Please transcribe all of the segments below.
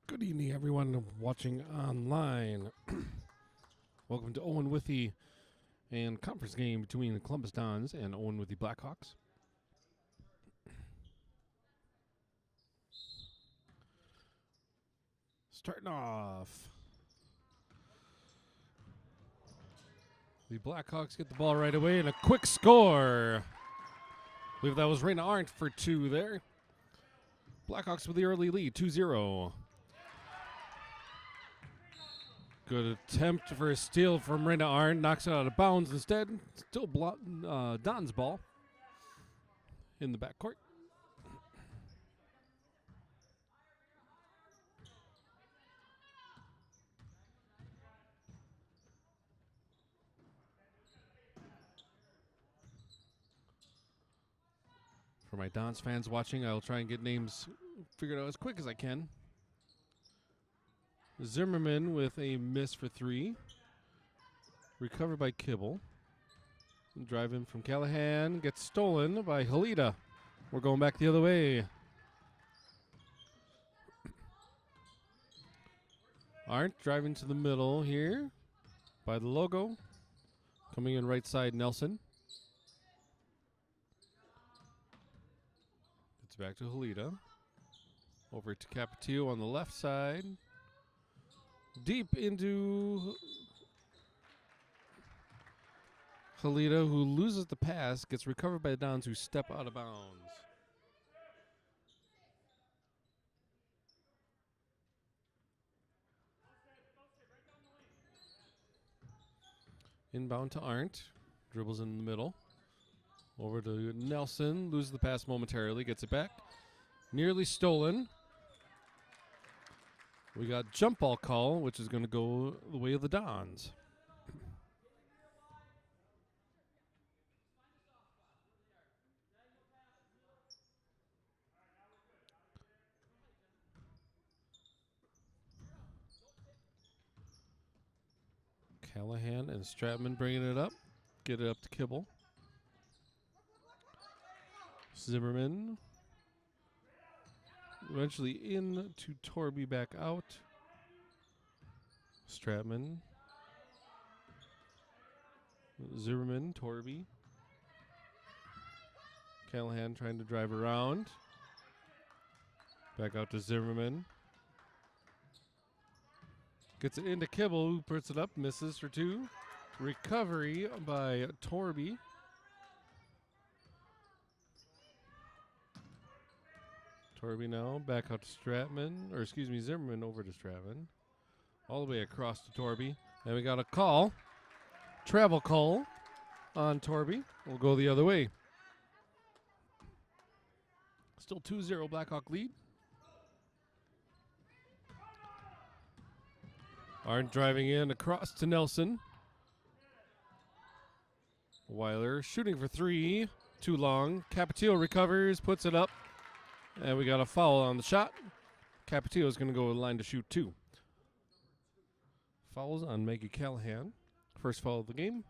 Good evening, everyone watching online. Welcome to Owen-Withee and conference game between the Columbus Dons and Owen-Withee Blackhawks. Starting off, the Blackhawks get the ball right away and a quick score. I believe that was Raina Arndt for two there. Blackhawks with the early lead, 2-0. Good attempt for a steal from Raina Arndt. Knocks it out of bounds instead. Still Don's ball in the backcourt. For my Dons fans watching, I'll try and get names figured out as quick as I can. Zimmerman with a miss for three. Recovered by Kibble. Drive in from Callahan. Gets stolen by Halida. We're going back the other way. Arndt driving to the middle here by the logo. Coming in right side, Nelson. It's back to Halida. Over to Capatillo on the left side. Deep into Halida, who loses the pass, gets recovered by the Dons, who step out of bounds. Inbound to Arndt. Dribbles in the middle. Over to Nelson. Loses the pass momentarily. Gets it back. Nearly stolen. We got jump ball call, which is going to go the way of the Dons. Callahan and Stratman bringing it up. Get it up to Kibble. Zimmerman. Eventually in to Torby, back out. Stratman. Zimmerman, Torby. Callahan trying to drive around. Back out to Zimmerman. Gets it into Kibble, who puts it up, misses for two. Recovery by Torby. Torby now back out to Zimmerman over to Stratman. All the way across to Torby. And we got a call. Travel call on Torby. We'll go the other way. Still 2-0 Blackhawk lead. Arndt driving in across to Nelson. Weiler shooting for three. Too long. Capatillo recovers, puts it up. And we got a foul on the shot. Capatillo is going to go to the line to shoot two. Fouls on Maggie Callahan. First foul of the game.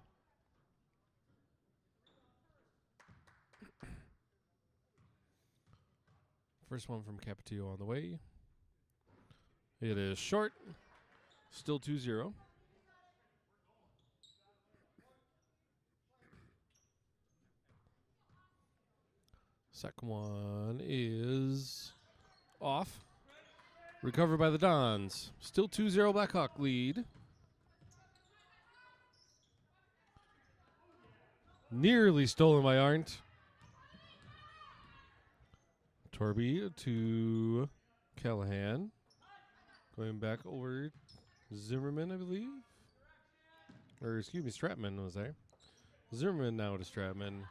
First one from Capatillo on the way. It is short. Still 2-0. Second one is off. Recovered by the Dons. Still 2-0 Blackhawk lead. Nearly stolen by Arndt. Torby to Callahan. Going back over Zimmerman, I believe. Or excuse me, Stratman was there. Zimmerman now to Stratman.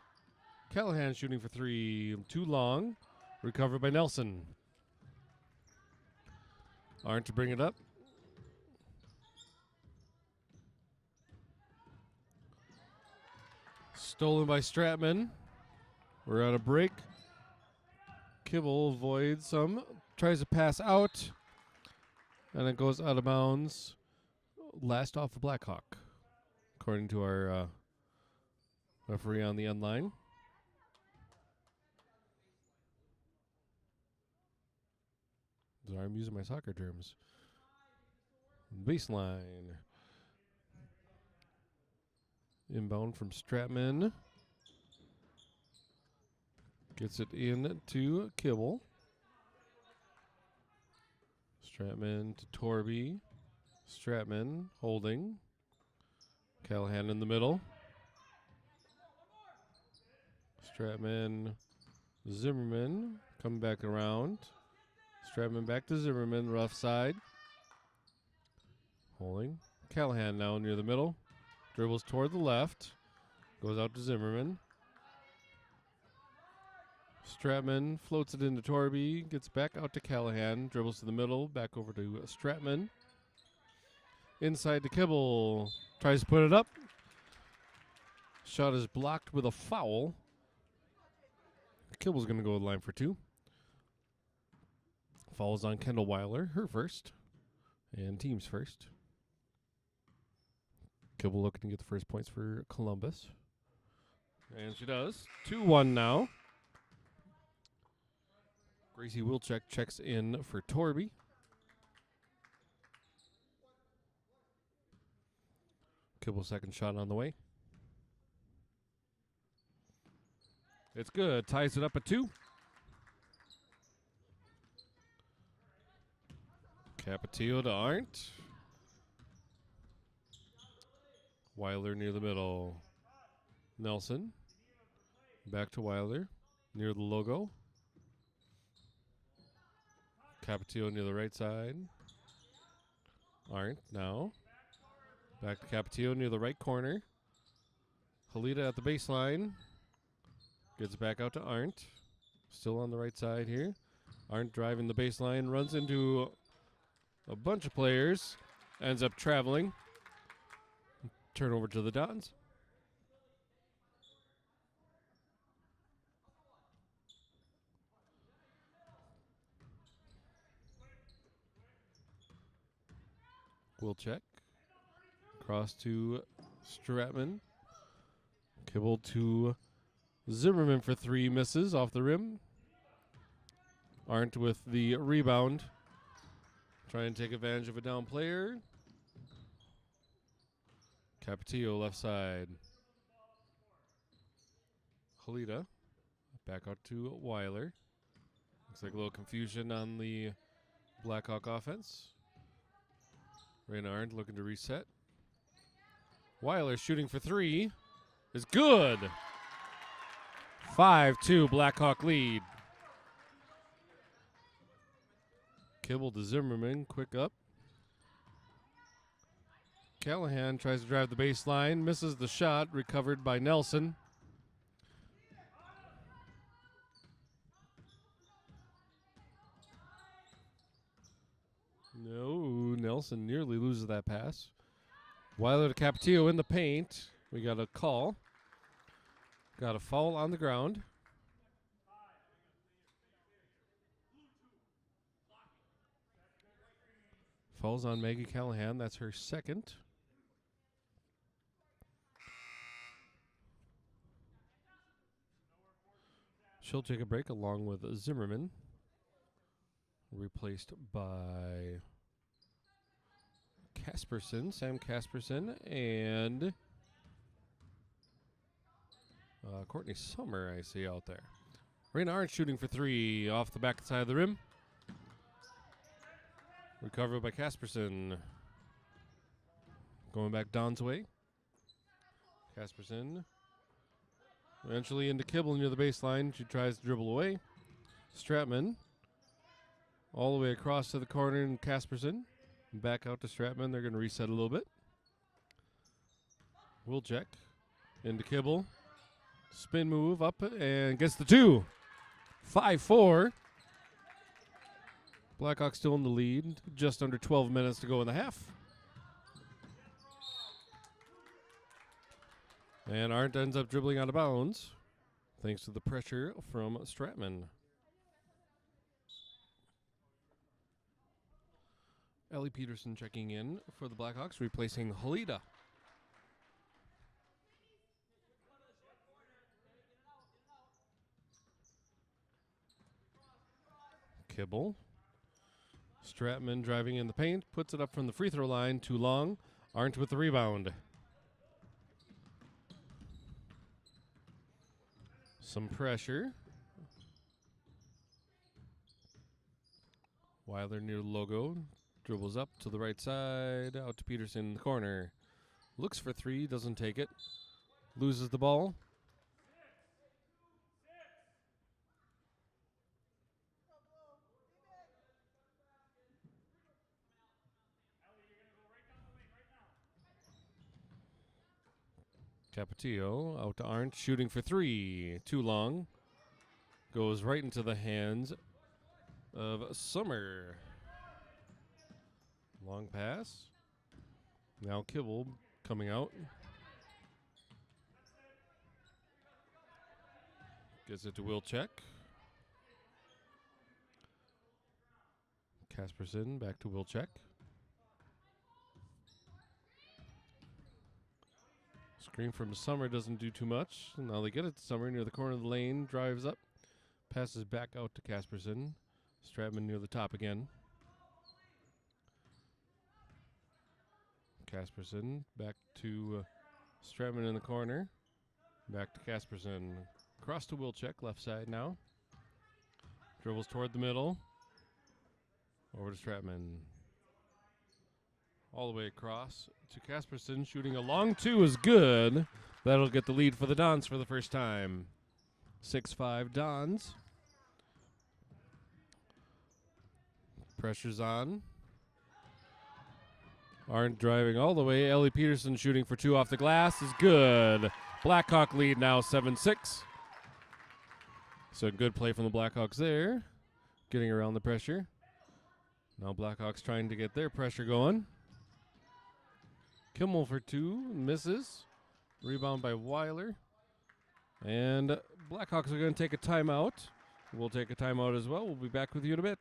Callahan shooting for three. Too long. Recovered by Nelson. Arndt to bring it up. Stolen by Stratman. We're on a break. Kibble avoids some. Tries to pass out. And it goes out of bounds. Last off the Blackhawk, according to our referee on the end line. Sorry, I'm using my soccer terms. Baseline. Inbound from Stratman. Gets it in to Kibble. Stratman to Torby. Stratman holding. Callahan in the middle. Stratman, Zimmerman coming back around. Stratman back to Zimmerman, rough side. Holding. Callahan now near the middle. Dribbles toward the left. Goes out to Zimmerman. Stratman floats it into Torby. Gets back out to Callahan. Dribbles to the middle. Back over to Stratman. Inside to Kibble. Tries to put it up. Shot is blocked with a foul. Kibble's going to go to the line for two. Foul's on Kendall Weiler. Her first. And team's first. Kibble looking to get the first points for Columbus. And she does. 2-1 now. Gracie Wilczek checks in for Torby. Kibble's second shot on the way. It's good. Ties it up at 2. Capatillo to Arndt. Weiler near the middle. Nelson. Back to Weiler. Near the logo. Capatillo near the right side. Arndt now. Back to Capatillo near the right corner. Halita at the baseline. Gets back out to Arndt. Still on the right side here. Arndt driving the baseline. Runs into a bunch of players. Ends up traveling. Turnover to the Dons. Wilczek. Cross to Stratman. Kibble to Zimmerman for 3, misses off the rim. Arndt with the rebound. Trying to take advantage of a down player. Capatillo left side. Halita back out to Weiler. Looks like a little confusion on the Blackhawk offense. Raina Arndt looking to reset. Weiler shooting for 3 is good. 5-2 Blackhawk lead. Kibble to Zimmerman, quick up. Callahan tries to drive the baseline, misses the shot, recovered by Nelson. No, Nelson nearly loses that pass. Weiler to Capatillo in the paint. We got a call. Got a foul on the ground. Falls on Maggie Callahan. That's her second. She'll take a break along with Zimmerman. Replaced by Casperson, Sam Casperson, and Courtney Summer I see out there. Raina Arndt shooting for 3 off the back side of the rim. Recovered by Casperson. Going back Don's way. Casperson. Eventually into Kibble near the baseline. She tries to dribble away. Stratman. All the way across to the corner and Casperson. Back out to Stratman. They're going to reset a little bit. Wilczek. Into Kibble. Spin move up and gets the 2. 5-4. Blackhawks still in the lead. Just under 12 minutes to go in the half. And Arndt ends up dribbling out of bounds thanks to the pressure from Stratman. Ellie Peterson checking in for the Blackhawks, replacing Halita. Kibble Stratman driving in the paint, puts it up from the free throw line, too long. Arndt with the rebound. Some pressure. Weiler near the logo. Dribbles up to the right side. Out to Peterson in the corner. Looks for three. Doesn't take it. Loses the ball. Capetillo out to Arndt. Shooting for three. Too long. Goes right into the hands of Summer. Long pass. Now Kibble coming out. Gets it to Wilczek. Kasperson back to Wilczek. Screen from Summer doesn't do too much. Now they get it to Summer near the corner of the lane. Drives up. Passes back out to Kasperson. Stratman near the top again. Kasperson back to Stratman in the corner. Back to Kasperson. Cross to Wilczek, left side now. Dribbles toward the middle. Over to Stratman. All the way across to Kasperson. Shooting a long two is good. That'll get the lead for the Dons for the first time. 6-5 Dons. Pressure's on. Arndt driving all the way. Ellie Peterson shooting for two off the glass is good. Blackhawk lead now 7-6. So good play from the Blackhawks there. Getting around the pressure. Now Blackhawks trying to get their pressure going. Kimmel for two. Misses. Rebound by Weiler. And Blackhawks are going to take a timeout. We'll take a timeout as well. We'll be back with you in a bit.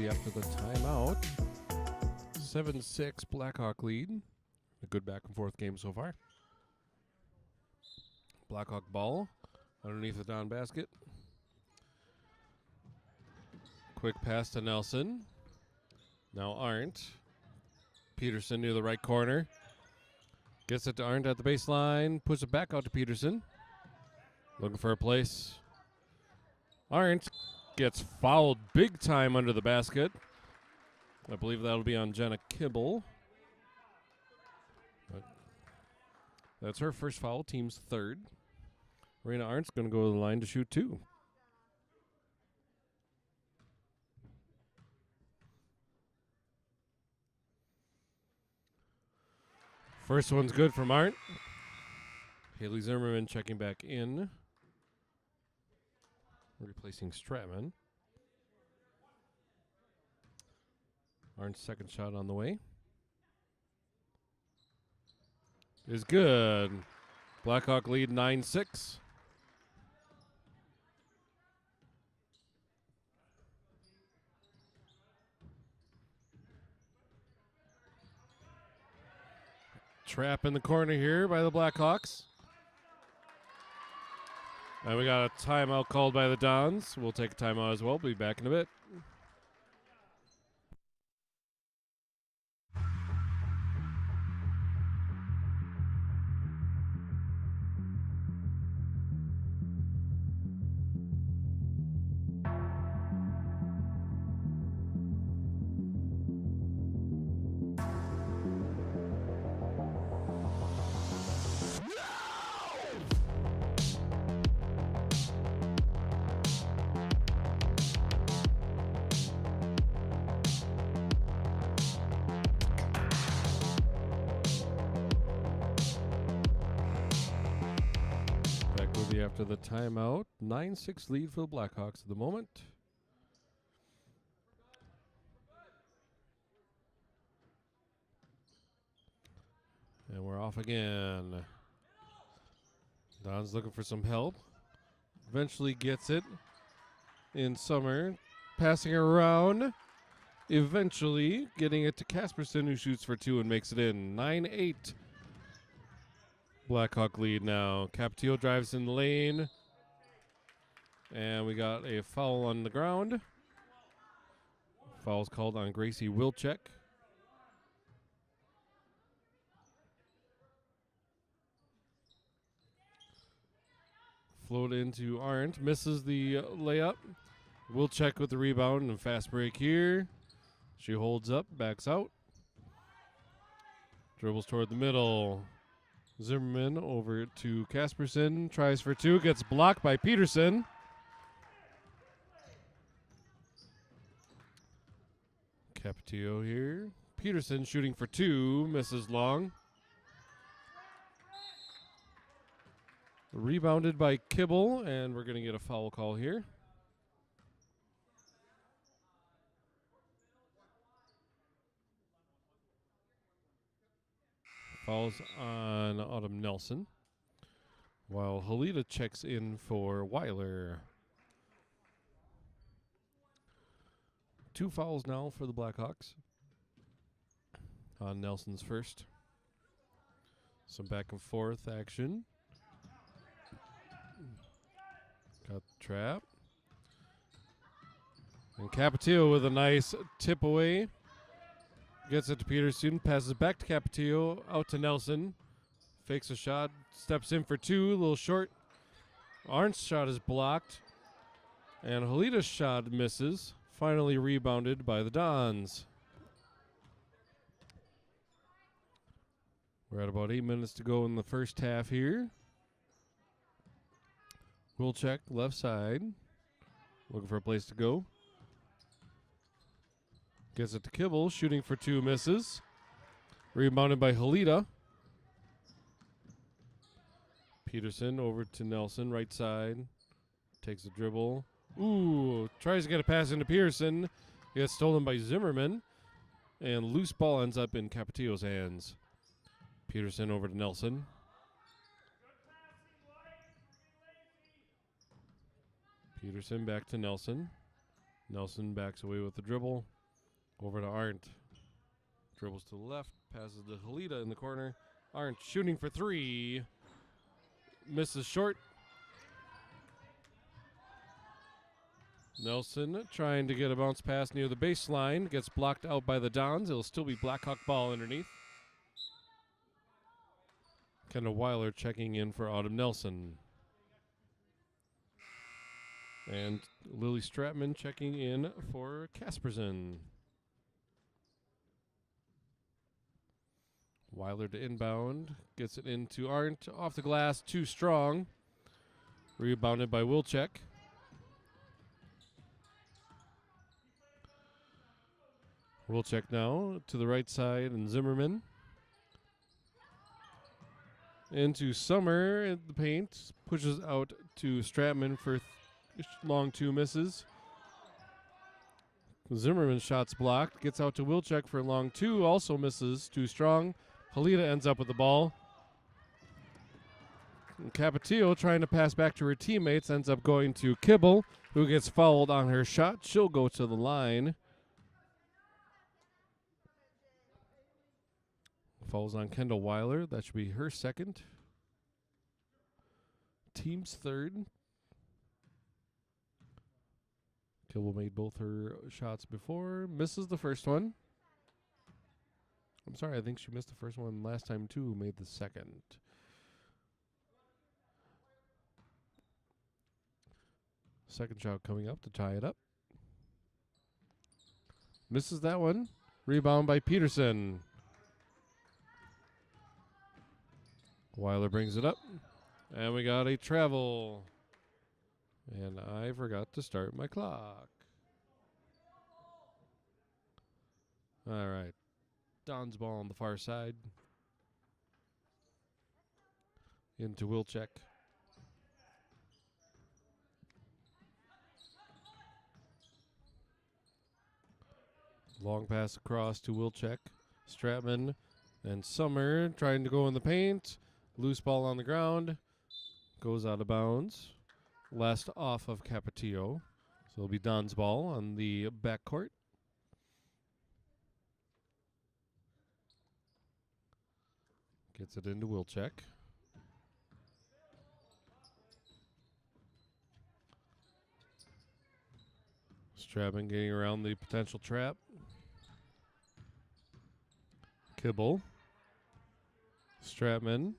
After the timeout. 7-6 Blackhawk lead. A good back and forth game so far. Blackhawk ball underneath the Don basket. Quick pass to Nelson. Now Arndt. Peterson near the right corner. Gets it to Arndt at the baseline. Puts it back out to Peterson. Looking for a place. Arndt gets fouled big time under the basket. I believe that'll be on Jenna Kibble. But that's her first foul, team's third. Raina Arndt's going to go to the line to shoot two. First one's good from Arndt. Haley Zimmerman checking back in. Replacing Stratman. Arndt's second shot on the way. Is good. Blackhawk lead 9-6. Trap in the corner here by the Blackhawks. And we got a timeout called by the Dons. We'll take a timeout as well. Be back in a bit. be after the timeout. 9-6 lead for the Blackhawks at the moment. And we're off again. Don's looking for some help. Eventually gets it in Summer. Passing around. Eventually getting it to Casperson, who shoots for 2 and makes it in. 9-8. Blackhawk lead now. Captillo drives in the lane. And we got a foul on the ground. Foul's called on Gracie Wilczek. Float into Arndt. Misses the layup. Wilczek with the rebound and fast break here. She holds up, backs out. Dribbles toward the middle. Zimmerman over to Casperson. Tries for 2. Gets blocked by Peterson. Captillo here. Peterson shooting for 2. Misses long. Rebounded by Kibble, and we're going to get a foul call here. Fouls on Autumn Nelson, while Halita checks in for Weiler. 2 fouls now for the Blackhawks. On Nelson's first. Some back and forth action. Got the trap. And Capetillo with a nice tip away. Gets it to Peterson. Passes back to Capetillo. Out to Nelson. Fakes a shot. Steps in for 2. A little short. Arndt's shot is blocked. And Halita's shot misses. Finally rebounded by the Dons. We're at about 8 minutes to go in the first half here. Wilczek left side. Looking for a place to go. Gets it to Kibble. Shooting for 2, misses. Rebounded by Halita. Peterson over to Nelson, right side. Takes a dribble. Ooh, tries to get a pass into Pearson. Gets stolen by Zimmerman. And loose ball ends up in Capetillo's hands. Peterson over to Nelson. Peterson back to Nelson. Nelson backs away with the dribble. Over to Arndt. Dribbles to the left. Passes to Halita in the corner. Arndt shooting for 3. Misses short. Nelson trying to get a bounce pass near the baseline. Gets blocked out by the Dons. It'll still be Blackhawk ball underneath. Kendall Weiler checking in for Autumn Nelson. And Lily Stratman checking in for Casperson. Weiler to inbound. Gets it into Arndt. Off the glass. Too strong. Rebounded by Wilczek. Wilczek now to the right side, and Zimmerman. Into Summer in the paint. Pushes out to Stratman for long 2, misses. Zimmerman's shot's blocked. Gets out to Wilczek for long 2. Also misses. Too strong. Halita ends up with the ball. And Capetillo trying to pass back to her teammates. Ends up going to Kibble, who gets fouled on her shot. She'll go to the line. Falls on Kendall Weiler. That should be her second. Team's third. Kibble made both her shots before. Misses the first one. I'm sorry, I think she missed the first one last time too. Made the second. Second shot coming up to tie it up. Misses that one. Rebound by Peterson. Weiler brings it up. And we got a travel. And I forgot to start my clock. All right. Don's ball on the far side. Into Wilczek. Long pass across to Wilczek. Stratman and Summer trying to go in the paint. Loose ball on the ground. Goes out of bounds. Last off of Capetillo. So it'll be Don's ball on the backcourt. Gets it into Wilczek. Stratman getting around the potential trap. Kibble. Stratman.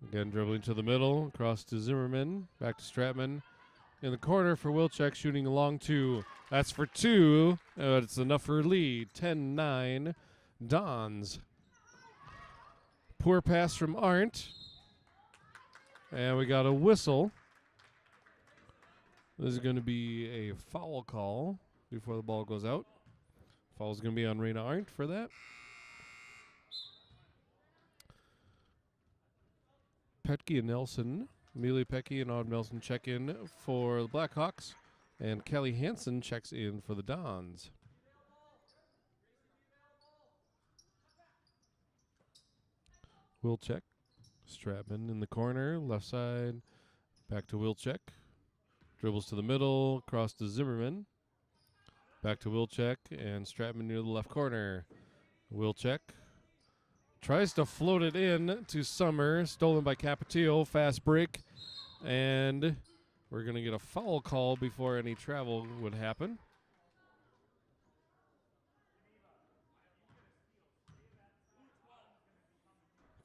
Again dribbling to the middle. Across to Zimmerman. Back to Stratman. In the corner for Wilczek, shooting a long two. That's for two. It's enough for a lead. 10-9. Dons. Poor pass from Arndt. And we got a whistle. This is going to be a foul call before the ball goes out. Foul's going to be on Rena Arndt for that. Petke and Nelson. Amelia Petke and Autumn Nelson check in for the Blackhawks. And Kelly Hansen checks in for the Dons. Wilczek. Stratman in the corner, left side. Back to Wilczek. Dribbles to the middle, across to Zimmerman. Back to Wilczek and Stratman near the left corner. Wilczek tries to float it in to Summer. Stolen by Capetillo. Fast break. And we're going to get a foul call before any travel would happen.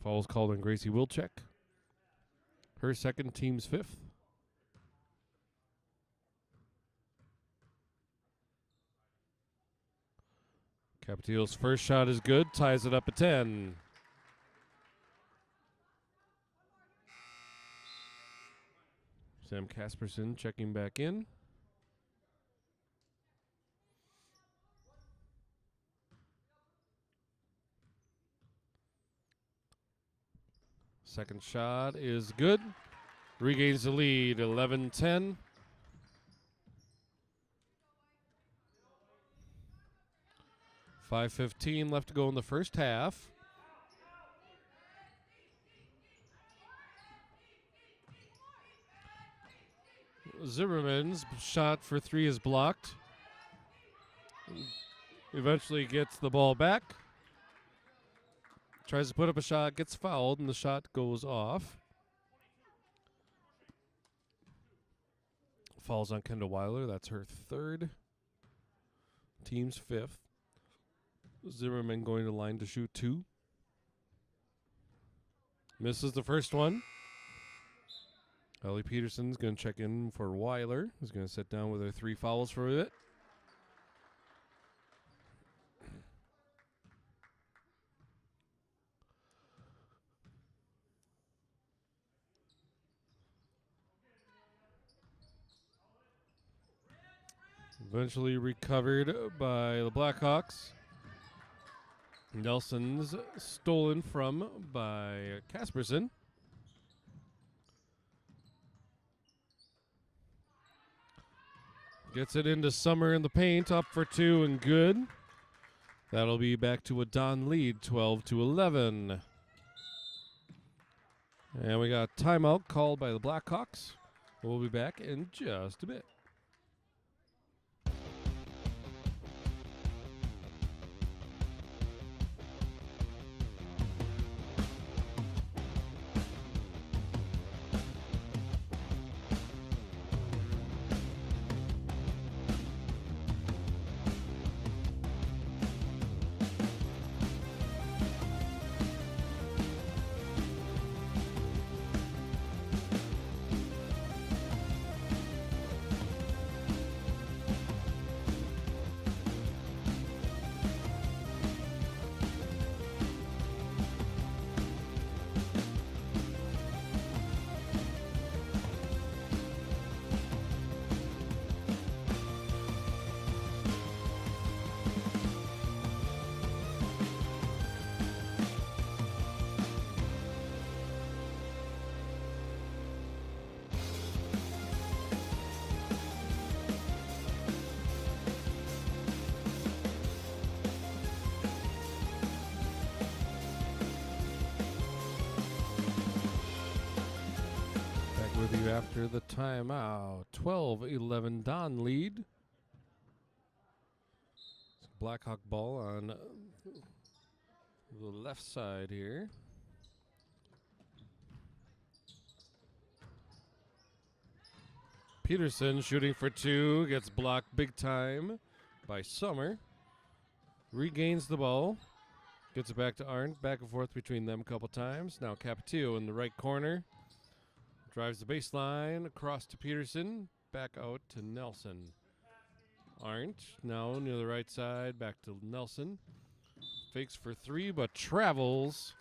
Foul's called on Gracie Wilczek. Her second, team's fifth. Capetillo's first shot is good. Ties it up at 10. Sam Casperson checking back in. Second shot is good. Regains the lead, 11-10. .5:15 left to go in the first half. Zimmerman's shot for three is blocked. Eventually gets the ball back. Tries to put up a shot, gets fouled, and the shot goes off. Falls on Kendall Weiler. That's her third. Team's fifth. Zimmerman going to line to shoot two. Misses the first one. Ellie Peterson's going to check in for Weiler. He's going to sit down with her 3 fouls for a bit. Eventually recovered by the Blackhawks. Nelson's stolen from by Casperson. Gets it into Summer in the paint, up for 2 and good. That'll be back to a Don lead, 12-11. And we got timeout called by the Blackhawks. We'll be back in just a bit. after the timeout. 12-11 Don lead. Blackhawk ball on the left side here. Peterson shooting for two, gets blocked big time by Summer. Regains the ball, gets it back to Arndt, back and forth between them a couple times. Now Capetillo in the right corner. Drives the baseline, across to Peterson, back out to Nelson. Arndt now near the right side, back to Nelson. Fakes for three, but travels.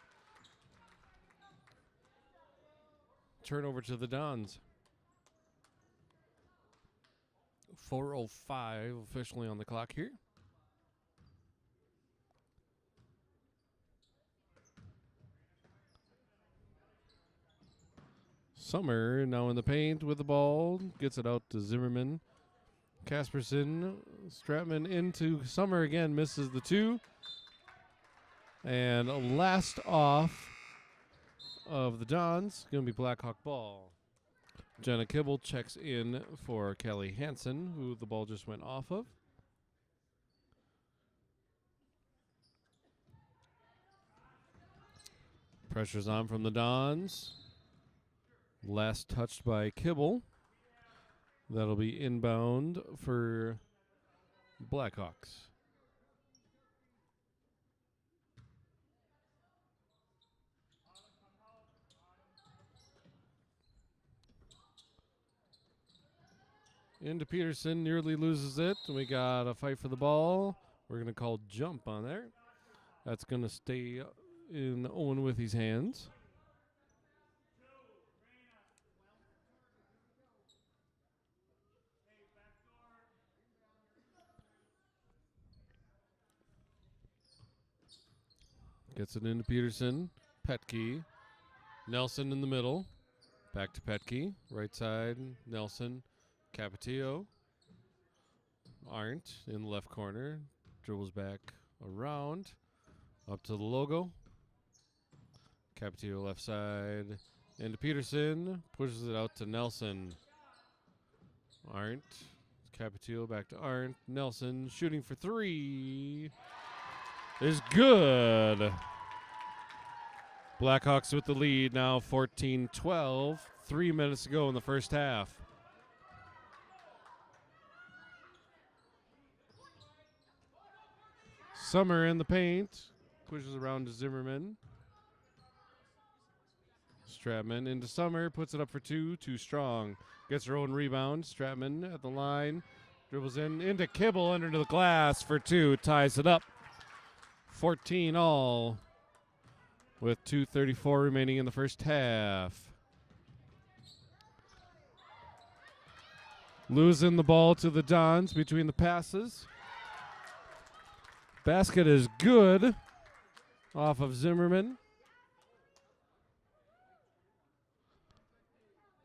Turnover to the Dons. 4:05 officially on the clock here. Summer now in the paint with the ball. Gets it out to Zimmerman. Casperson, Stratman into Summer again. Misses the two. And last off of the Dons, going to be Blackhawk ball. Jenna Kibble checks in for Kelly Hansen, who the ball just went off of. Pressure's on from the Dons. Last touched by Kibble. That'll be inbound for Blackhawks. Into Peterson, nearly loses it. We got a fight for the ball. We're going to call jump on there. That's going to stay in Owen-Withee's hands. Gets it into Peterson. Petke. Nelson in the middle. Back to Petke. Right side, Nelson. Capetillo. Arndt in the left corner. Dribbles back around. Up to the logo. Capetillo left side. Into Peterson. Pushes it out to Nelson. Arndt. Capetillo back to Arndt. Nelson shooting for three. Is good. Blackhawks with the lead now, 14-12. 3 minutes to go in the first half. Summer in the paint. Pushes around to Zimmerman. Stratman into Summer. Puts it up for two. Too strong. Gets her own rebound. Stratman at the line. Dribbles in. Into Kibble under the glass for two. Ties it up. 14 all. With 2:34 remaining in the first half. Losing the ball to the Dons between the passes. Basket is good off of Zimmerman.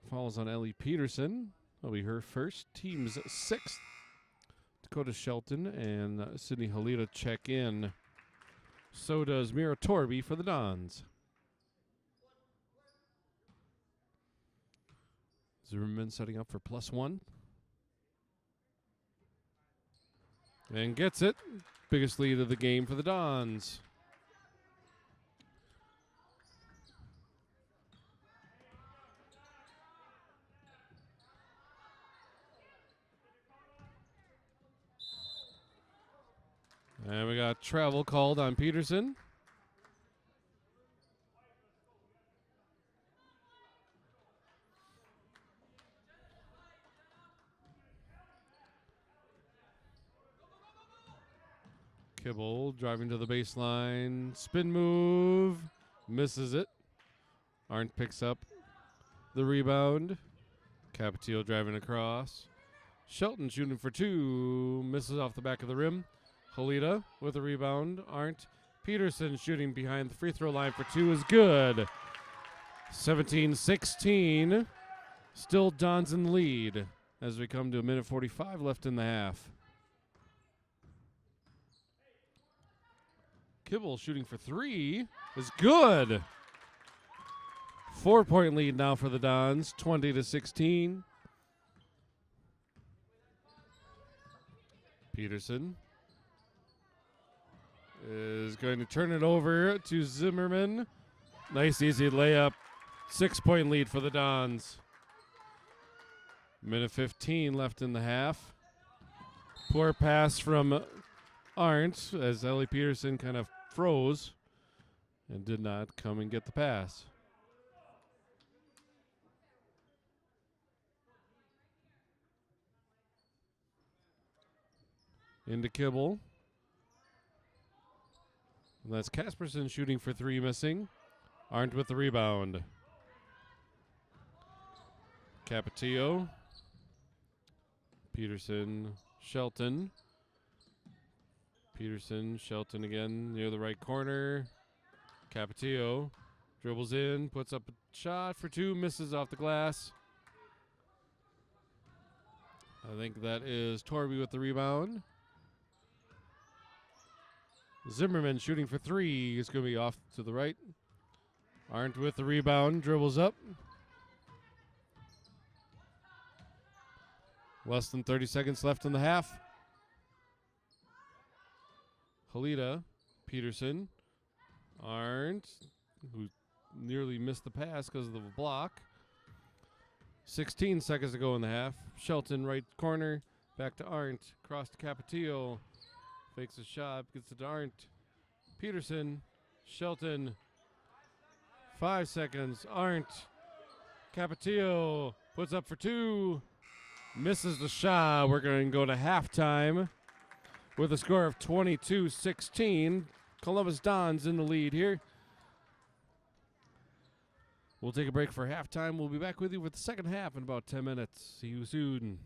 Falls on Ellie Peterson. That'll be her first. Team's sixth. Dakota Shelton and Sydney Halita check in. So does Mira Torby for the Dons. Zimmerman setting up for +1. And gets it. Biggest lead of the game for the Dons. And we got travel called on Peterson. Kibble driving to the baseline. Spin move. Misses it. Arndt picks up the rebound. Capetillo driving across. Shelton shooting for two. Misses off the back of the rim. Halita with a rebound. Arndt. Peterson shooting behind the free throw line for two is good. 17-16. Still Dons in the lead as we come to a minute 45 left in the half. Kibble shooting for three is good. 4-point lead now for the Dons, 20-16. Peterson is going to turn it over to Zimmerman. Nice easy layup. 6-point lead for the Dons. Minute 15 left in the half. Poor pass from Arndt as Ellie Peterson kind of froze and did not come and get the pass. Into Kibble. And that's Casperson shooting for 3, missing. Arndt with the rebound. Capetillo. Peterson, Shelton. Peterson, Shelton again near the right corner. Capetillo dribbles in, puts up a shot for 2, misses off the glass. I think that is Torby with the rebound. Zimmerman shooting for 3 is going to be off to the right. Arndt with the rebound, dribbles up. Less than 30 seconds left in the half. Halita, Peterson, Arndt, who nearly missed the pass because of the block. 16 seconds to go in the half. Shelton, right corner, back to Arndt, cross to Capetillo, fakes a shot, gets it to Arndt. Peterson, Shelton, 5 seconds, Arndt, Capetillo puts up for 2. Misses the shot. We're going to go to halftime with a score of 22-16. Columbus Dons in the lead here. We'll take a break for halftime. We'll be back with you with the second half in about 10 minutes. See you soon.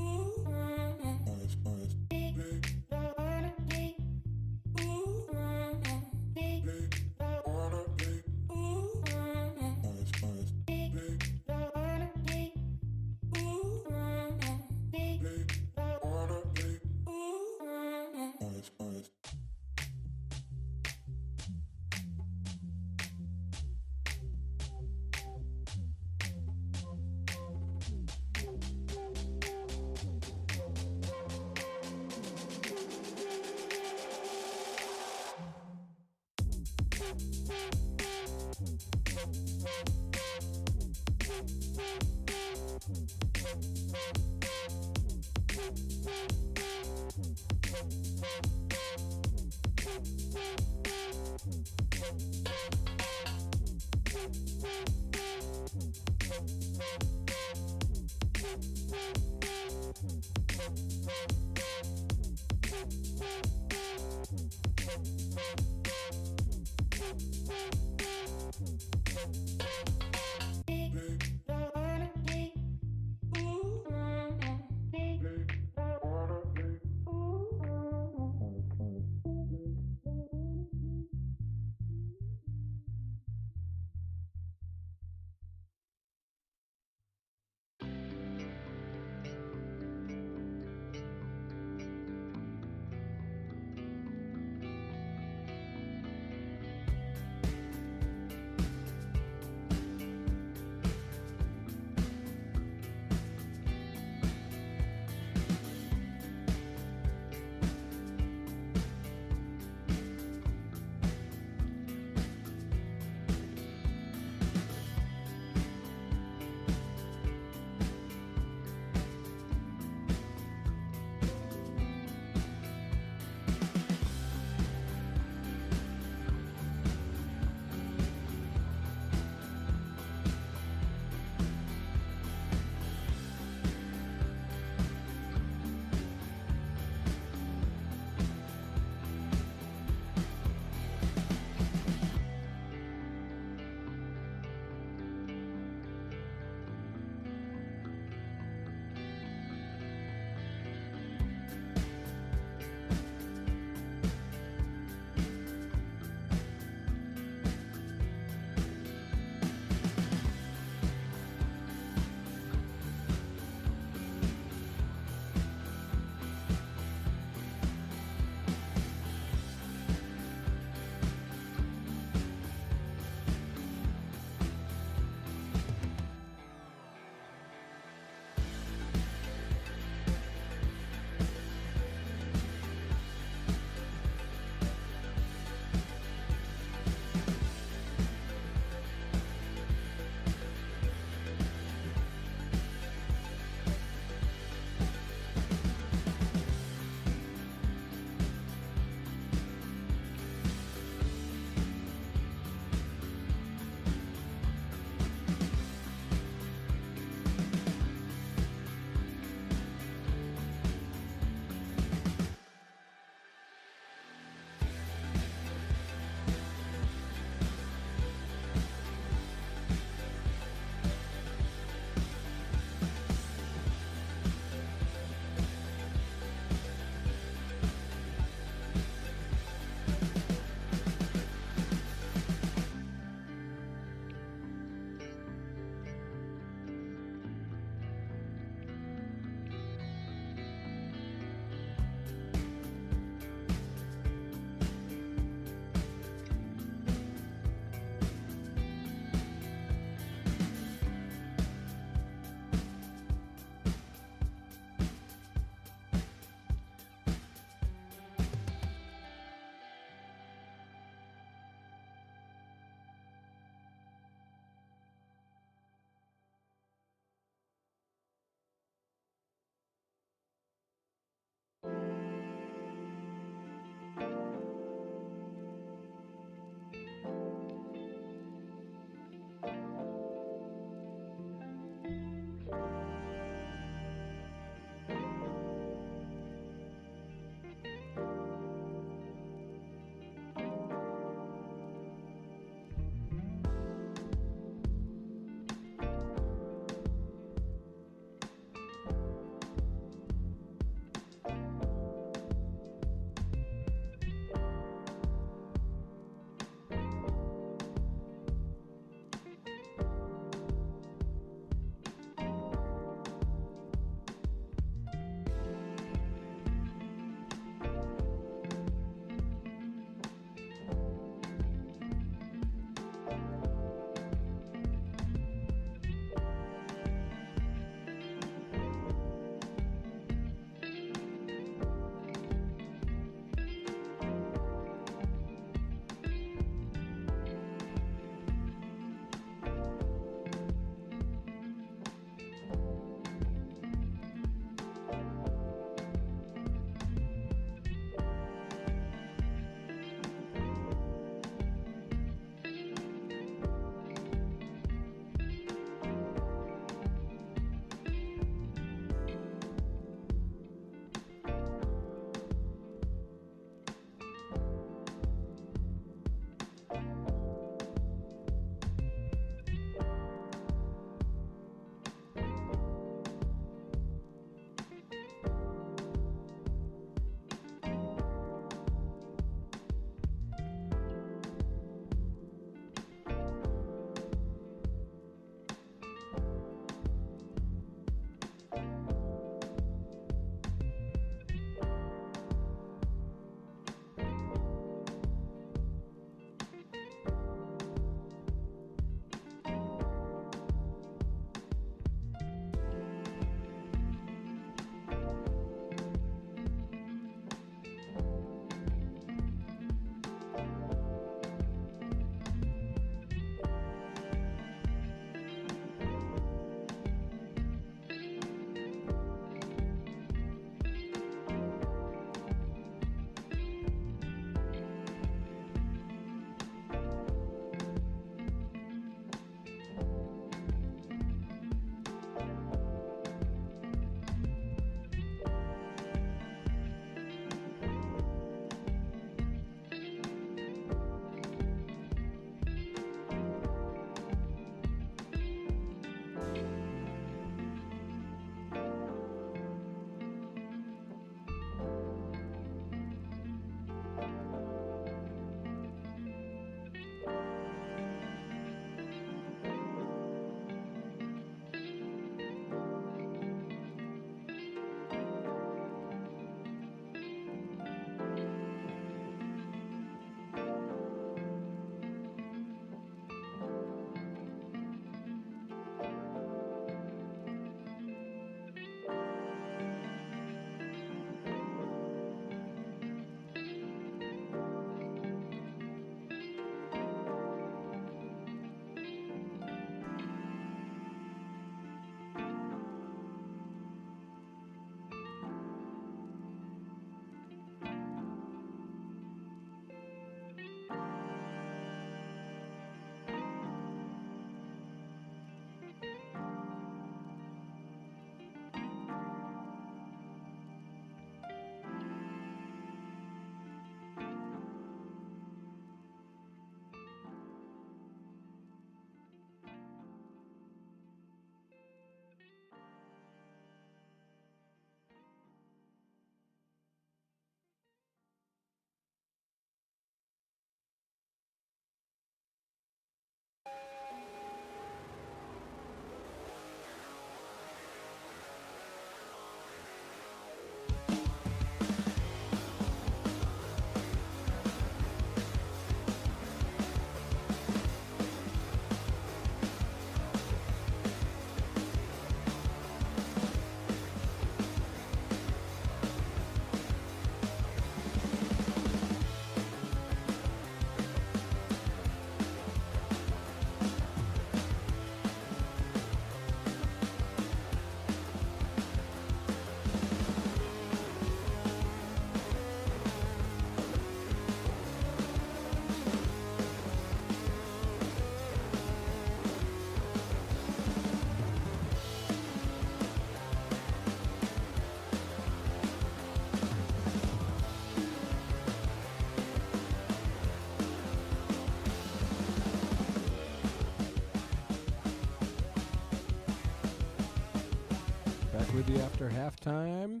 be after halftime.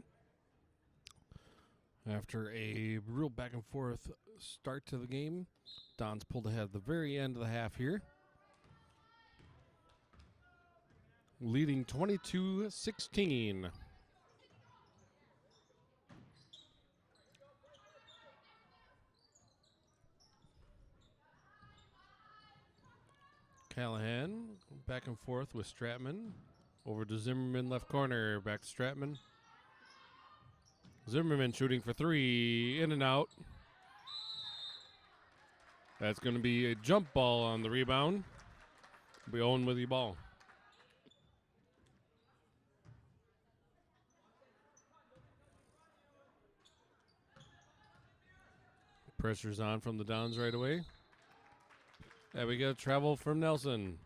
After a real back and forth start to the game, Dons pulled ahead at the very end of the half here, leading 22-16. Callahan back and forth with Stratman. Over to Zimmerman, left corner. Back to Stratman. Zimmerman shooting for three. In and out. That's going to be a jump ball on the rebound. Be Owen-Withee ball. Pressure's on from the Dons right away. There we go. Travel from Nelson.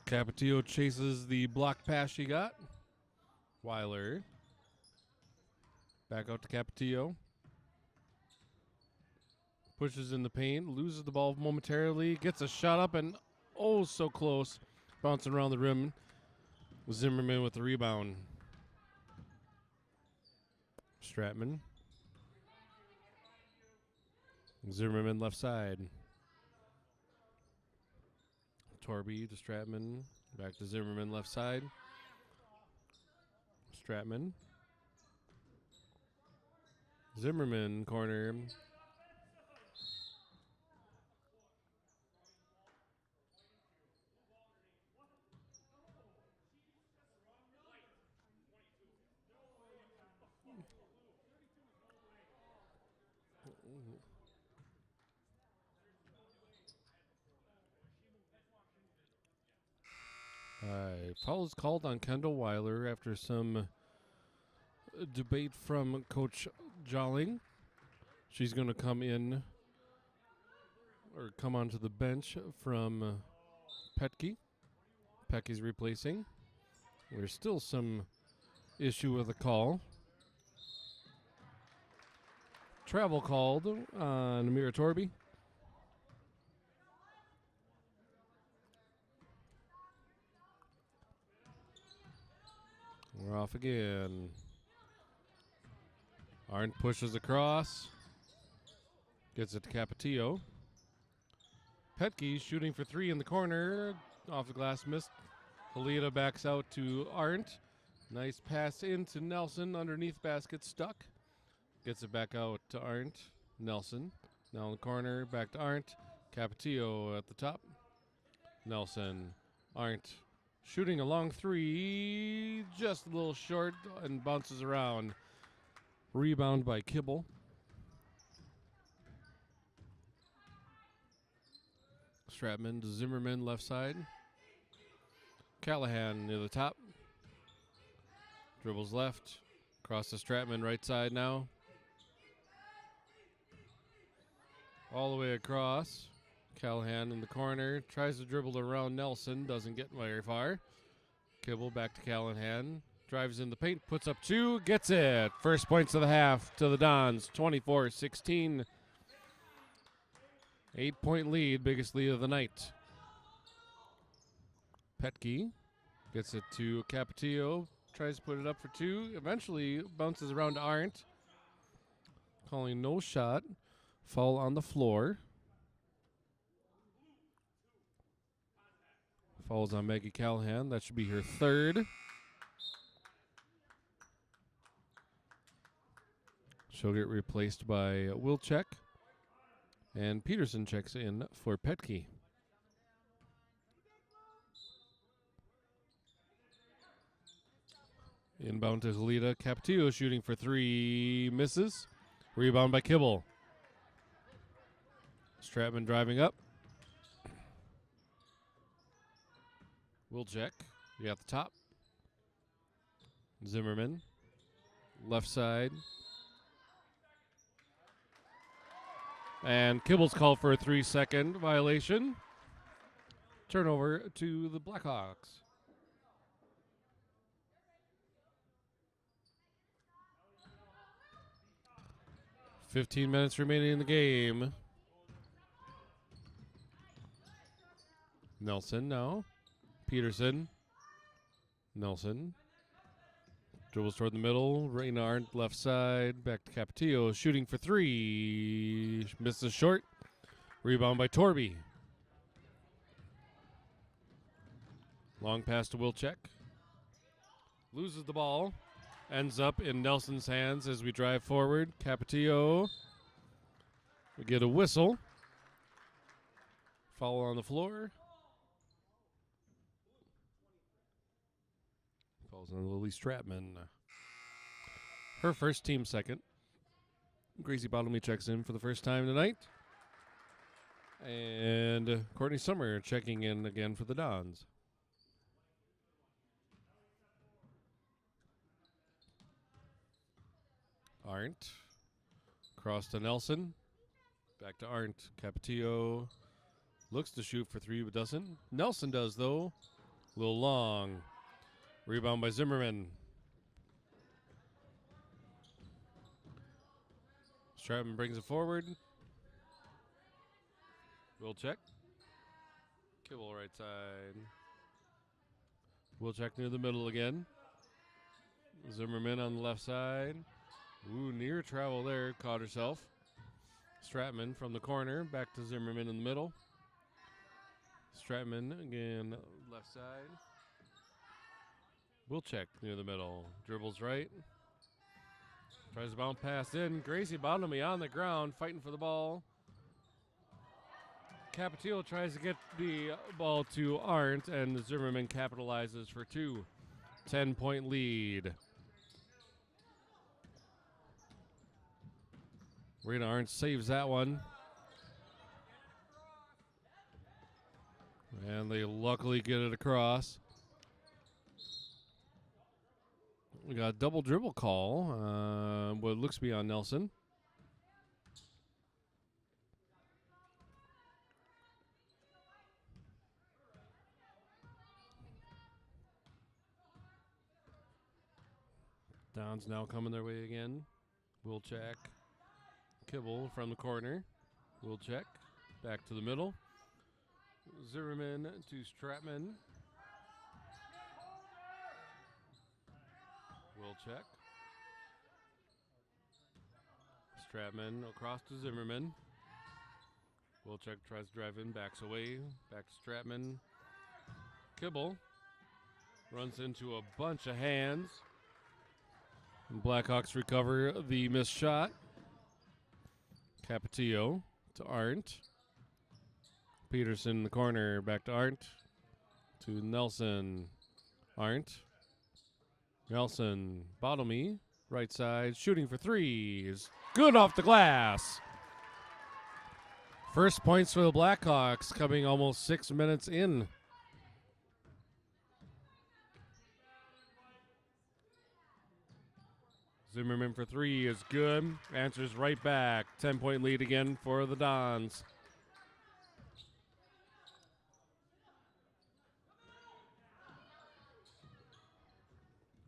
Capetillo chases the block pass she got. Weiler. Back out to Capetillo. Pushes in the paint, loses the ball momentarily, gets a shot up, and oh, so close. Bouncing around the rim. Zimmerman with the rebound. Stratman. Zimmerman left side. Torby to Stratman. Back to Zimmerman left side. Stratman. Zimmerman corner. Foul is called on Kendall Weiler after some debate from Coach Jolling. She's going to come in or come onto the bench from Petke. Petke's replacing. There's still some issue with the call. Travel called on Amira Torby. We're off again. Arndt pushes across. Gets it to Capetillo. Petke shooting for three in the corner. Off the glass, missed. Halita backs out to Arndt. Nice pass into Nelson. Underneath basket, stuck. Gets it back out to Arndt. Nelson. Now in the corner, back to Arndt. Capetillo at the top. Nelson. Arndt. Shooting a long three, just a little short and bounces around. Rebound by Kibble. Stratman to Zimmerman left side. Callahan near the top. Dribbles left. Across to Stratman right side now. All the way across. Callahan in the corner, tries to dribble around Nelson, doesn't get very far. Kibble back to Callahan, drives in the paint, puts up two, gets it. First points of the half to the Dons, 24-16. 8-point lead, biggest lead of the night. Petke gets it to Capetillo, tries to put it up for two, eventually bounces around to Arndt. Calling no shot, foul on the floor. Falls on Maggie Callahan. That should be her third. She'll get replaced by Wilczek. And Peterson checks in for Petke. Inbound to Halita. Capetillo shooting for three. Misses. Rebound by Kibble. Stratman driving up. Wilczek, you got the top. Zimmerman, left side. And Kibble's called for a 3-second violation. Turnover to the Blackhawks. 15 minutes remaining in the game. Nelson now. Peterson. Nelson. Dribbles toward the middle. Reynard left side. Back to Capetillo. Shooting for three. Misses short. Rebound by Torby. Long pass to Wilczek. Loses the ball. Ends up in Nelson's hands as we drive forward. Capetillo. We get a whistle. Foul on the floor. Falls on Lily Stratman. Her first, team second. Gracie Bottomley checks in for the first time tonight. And Courtney Summer checking in again for the Dons. Arndt. Cross to Nelson. Back to Arndt. Capetillo looks to shoot for three but doesn't. Nelson does though. A little long. Rebound by Zimmerman. Stratman brings it forward. Wilczek. Kibble right side. Wilczek near the middle again. Zimmerman on the left side. Ooh, near travel there. Caught herself. Stratman from the corner. Back to Zimmerman in the middle. Stratman again left side. Wilczek near the middle. Dribbles right. Tries to bounce pass in. Gracie Bottomley on the ground fighting for the ball. Capetillo tries to get the ball to Arndt, and Zimmerman capitalizes for two. 10-point lead. Rita Arndt saves that one. And they luckily get it across. We got a double dribble call. What looks to be on Nelson. Dons now coming their way again. Wilczek. Kibble from the corner. Wilczek back to the middle. Zimmerman to Stratman. Wilczek. Stratman across to Zimmerman. Wilczek tries to drive in, backs away. Back to Stratman. Kibble runs into a bunch of hands. And Blackhawks recover the missed shot. Capetillo to Arndt. Peterson in the corner, back to Arndt. To Nelson. Arndt. Nelson. Bottomley, right side, shooting for threes. Good off the glass. First points for the Blackhawks coming almost 6 minutes in. Zimmerman for three is good. Answers right back. 10-point lead again for the Dons.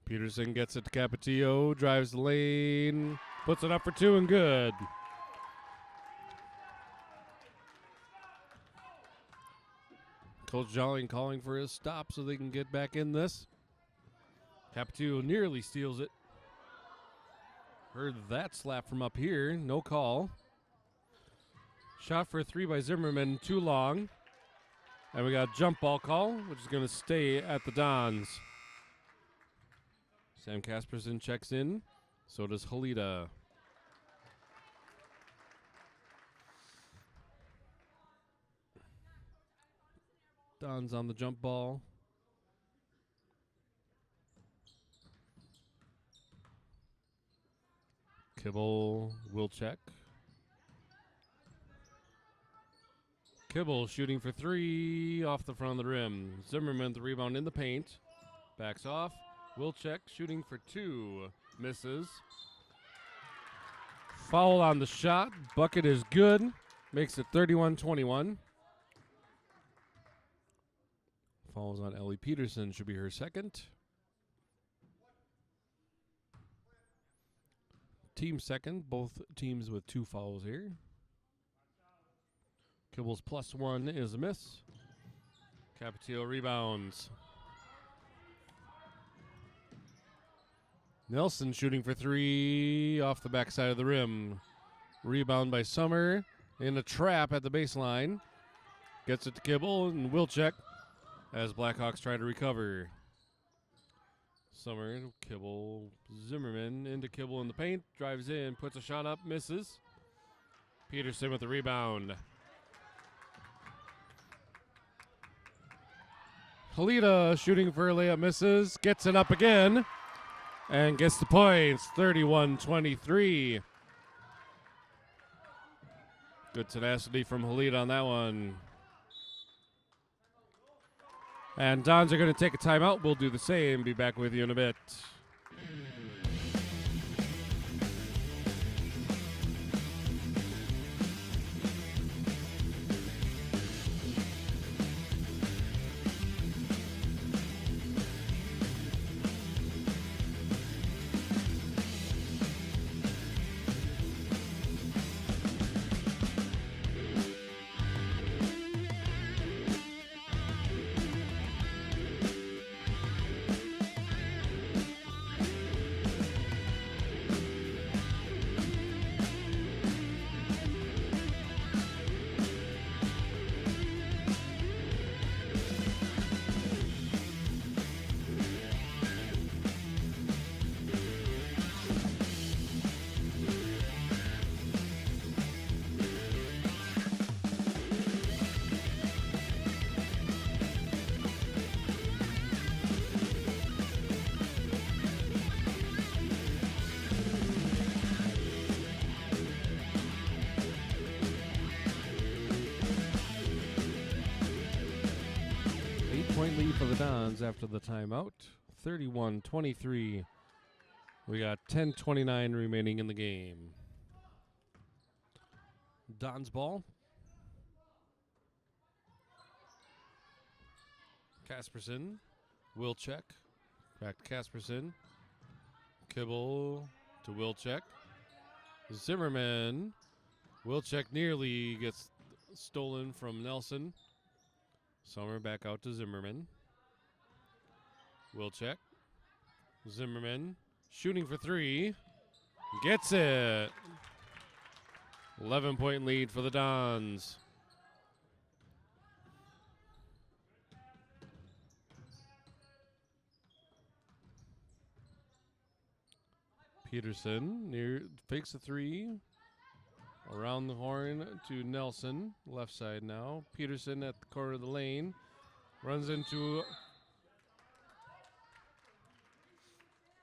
Peterson gets it to Capetillo. Drives the lane. Puts it up for two and good. Coach Jolling calling for his stop so they can get back in this. Capetillo nearly steals it. Heard that slap from up here. No call. Shot for three by Zimmerman. Too long. And we got a jump ball call, which is going to stay at the Dons. Sam Casperson checks in. So does Halida. Dons on the jump ball. Kibble, Wilczek. Kibble shooting for three off the front of the rim. Zimmerman the rebound in the paint. Backs off. Wilczek shooting for two. Misses. Foul on the shot. Bucket is good. Makes it 31-21. Fouls on Ellie Peterson. Should be her second. team second. Both teams with 2 fouls here. Kibble's +1 is a miss. Capetillo rebounds. Nelson shooting for 3 off the backside of the rim. Rebound by Summer in a trap at the baseline. Gets it to Kibble and Wilczek as Blackhawks try to recover. Summer, Kibble, Zimmerman into Kibble in the paint. Drives in, puts a shot up, misses. Peterson with the rebound. Halita shooting for a layup, misses. Gets it up again and gets the points. 31-23. Good tenacity from Halita on that one. And Dons are going to take a timeout. We'll do the same. Be back with you in a bit. 8-point lead for the Dons after the timeout. 31-23. We got 10:29 remaining in the game. Dons ball. Kasperson. Wilczek. Back to Kasperson. Kibble to Wilczek. Zimmerman. Wilczek nearly gets stolen from Nelson. Summer back out to Zimmerman. Wilczek. Zimmerman shooting for 3. Gets it. 11-point lead for the Dons. Peterson fakes a 3. Around the horn to Nelson. Left side now. Peterson at the corner of the lane. Runs into...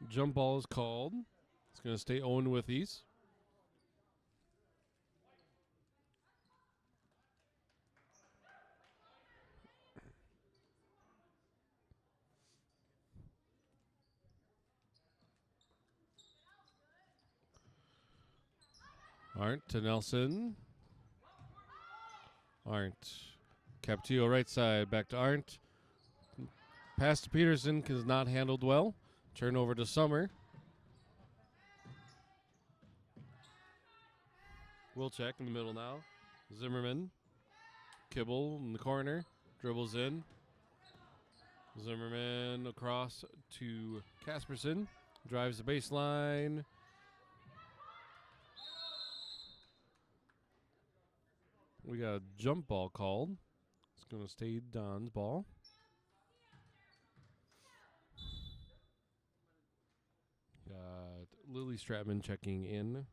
Jump ball is called. It's going to stay Owen-Withee. Arndt to Nelson. Arndt. Capetillo right side. Back to Arndt. Pass to Peterson is not handled well. Turnover to Summer. Wilczek in the middle now. Zimmerman. Kibble in the corner. Dribbles in. Zimmerman across to Kasperson. Drives the baseline. We got a jump ball called. It's going to stay Don's ball. Got Lily Stratman checking in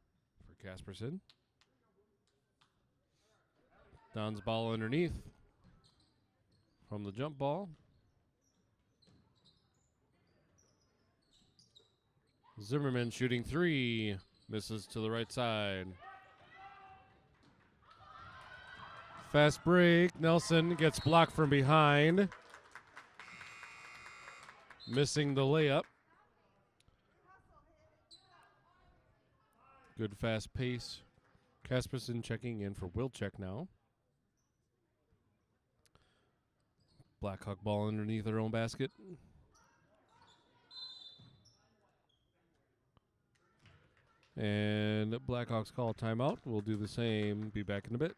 for Kasperson. Don's ball underneath from the jump ball. Zimmerman shooting 3. Misses to the right side. Fast break. Nelson gets blocked from behind. Missing the layup. Good fast pace. Kasperson checking in for Wilczek now. Blackhawk ball underneath their own basket. And Blackhawks call timeout. We'll do the same. Be back in a bit.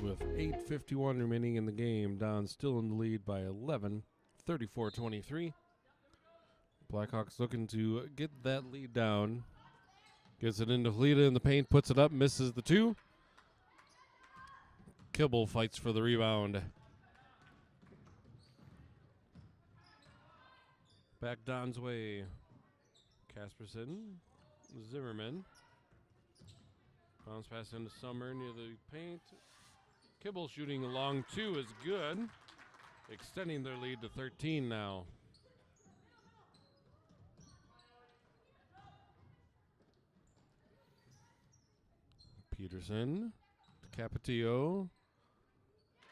With 8:51 remaining in the game, Don still in the lead by 11, 34-23. Blackhawks looking to get that lead down. Gets it into Halita in the paint, puts it up, misses the two. Kibble fights for the rebound. Back Don's way. Kasperson, Zimmerman. Bounce pass into Summer near the paint. Kibble shooting a long two is good, extending their lead to 13 now. Peterson to Capetillo.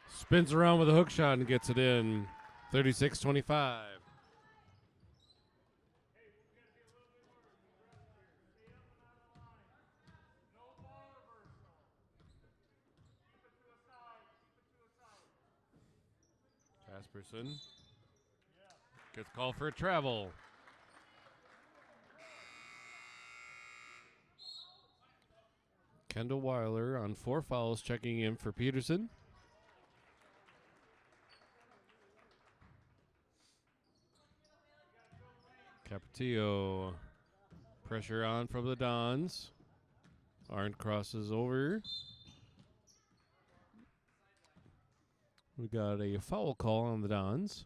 Spins around with a hook shot and gets it in. 36-25. Kasperson gets called for a travel. Kendall Weiler on 4 fouls, checking in for Peterson. Capetillo, pressure on from the Dons. Arndt crosses over. We got a foul call on the Dons.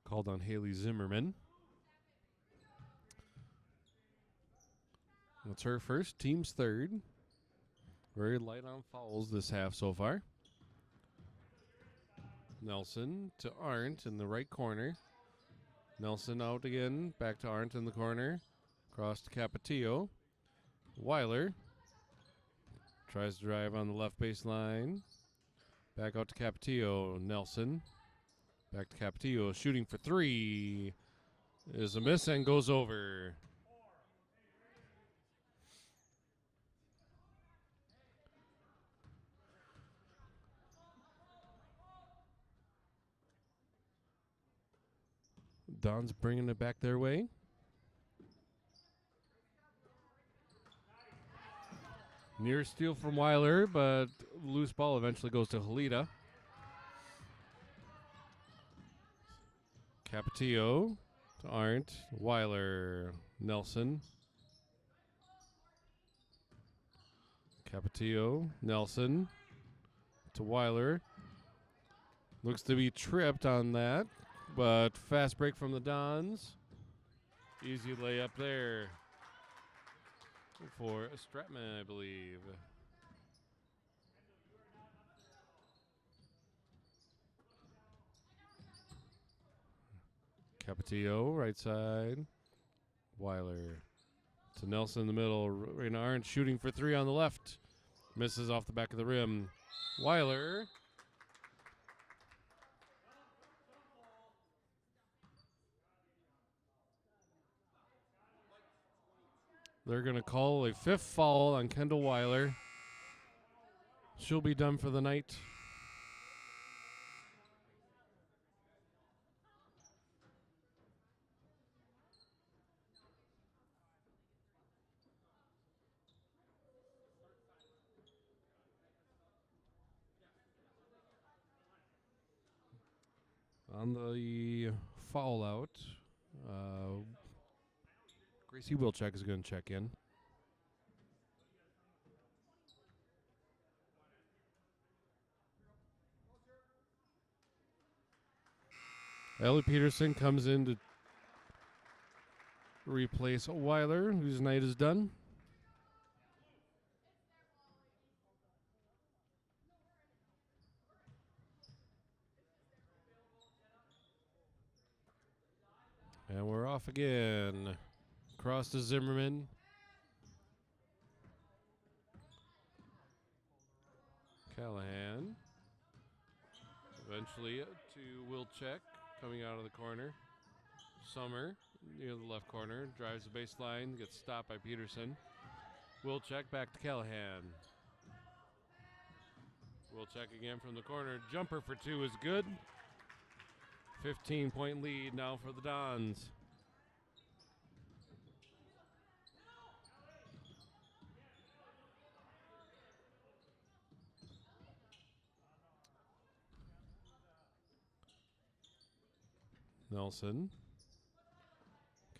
Called on Haley Zimmerman. That's her first, team's third. Very light on fouls this half so far. Nelson to Arndt in the right corner. Nelson out again, back to Arndt in the corner. Cross to Capetillo. Weiler tries to drive on the left baseline. Back out to Capetillo. Nelson. Back to Capetillo. Shooting for 3. Is a miss and goes over. Don's bringing it back their way. Near steal from Weiler, but loose ball eventually goes to Halita. Capetillo to Arndt. Weiler. Nelson. Capetillo. Nelson to Weiler. Looks to be tripped on that, but fast break from the Dons. Easy layup there for Stratman, I believe. Capetillo, right side. Weiler to Nelson in the middle. Raina Arndt shooting for 3 on the left. Misses off the back of the rim. Weiler. They're going to call a 5th foul on Kendall Weiler. She'll be done for the night. On the foul out, Gracie Wilczek is going to check in. Ellie Peterson comes in to replace Weiler, whose night is done. off again. Cross to Zimmerman. Callahan. Eventually to Wilczek, coming out of the corner. Summer, near the left corner, drives the baseline, gets stopped by Peterson. Wilczek back to Callahan. Wilczek again from the corner. Jumper for two is good. 15-point lead now for the Dons. Nelson.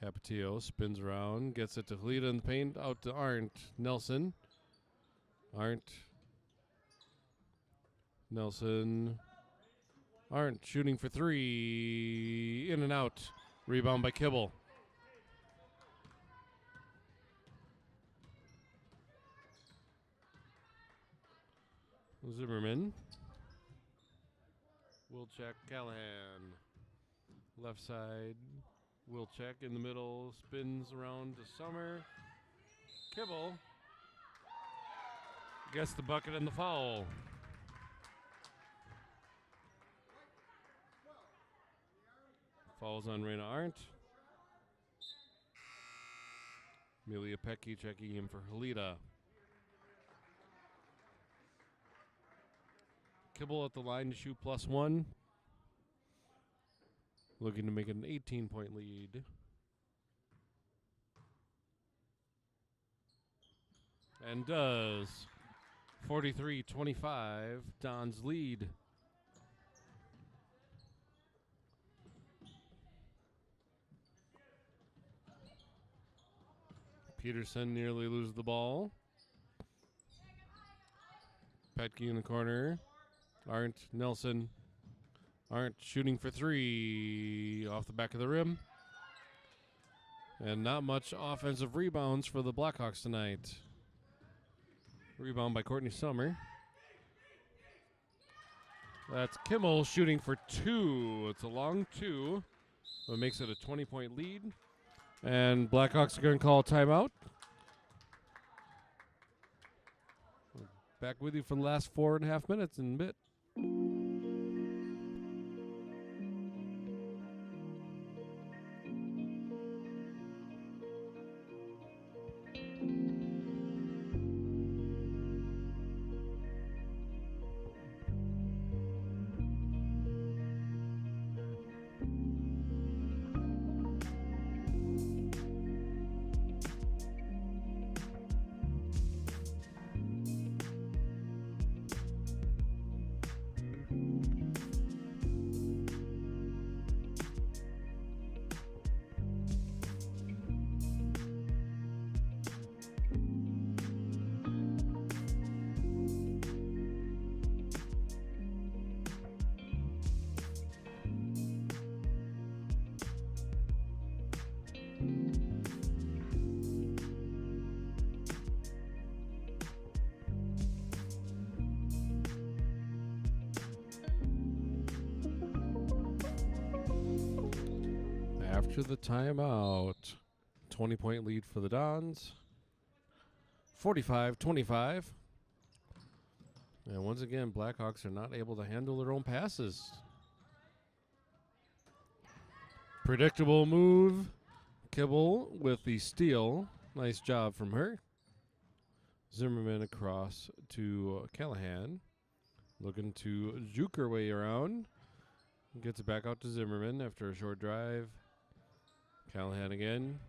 Capetillo spins around, gets it to Halida in the paint, out to Arndt. Nelson. Arndt. Nelson. Arndt shooting for three. In and out. Rebound by Kibble. Zimmerman. Wilczek, Callahan. Left side. Wilczek in the middle. Spins around to Summer. Kibble gets the bucket and the foul. Falls on Rena Arndt. Amelia Pecky checking in for Halida. Kibble at the line to shoot +1. Looking to make it an 18-point lead. And does. 43-25, Don's lead. Peterson nearly loses the ball. Petke in the corner. Arndt, Nelson. Arndt shooting for three off the back of the rim. And not much offensive rebounds for the Blackhawks tonight. Rebound by Courtney Summer. That's Kimmel shooting for two. It's a long two. So it makes it a 20-point lead. And Blackhawks are going to call a timeout. Back with you for the last 4.5 minutes in a bit. After the timeout, 20-point lead for the Dons. 45-25. And once again, Blackhawks are not able to handle their own passes. Predictable move. Kibble with the steal. Nice job from her. Zimmerman across to Callahan. Looking to juke her way around. Gets it back out to Zimmerman after a short drive. Callahan again.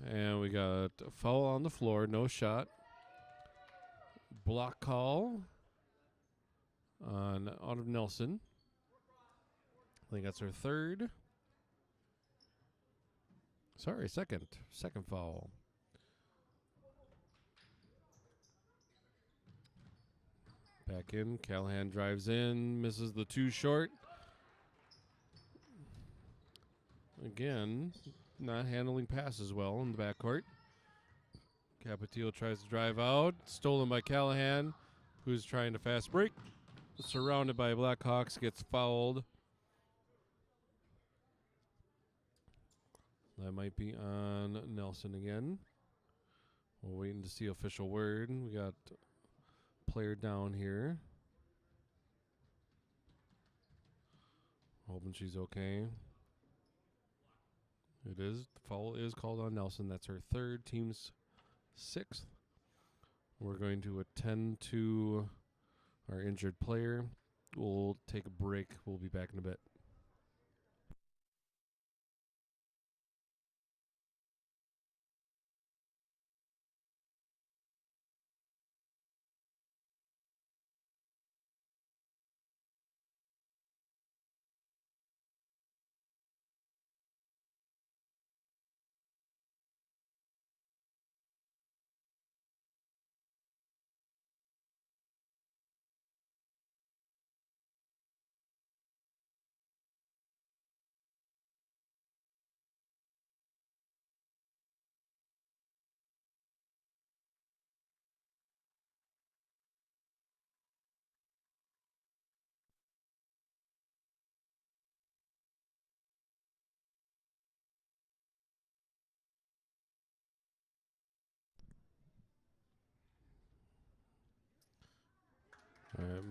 And we got a foul on the floor. No shot. Block call on out of Nelson. I think that's her third. Sorry, second. Second foul. Back in. Callahan drives in. Misses the two short. Again, not handling passes well in the backcourt. Capetillo tries to drive out. Stolen by Callahan, who's trying to fast break. Surrounded by Blackhawks, gets fouled. That might be on Nelson again. We're waiting to see official word. We got player down here. Hoping she's okay. It is. The foul is called on Nelson. That's her third, team's sixth. We're going to attend to our injured player. We'll take a break. We'll be back in a bit.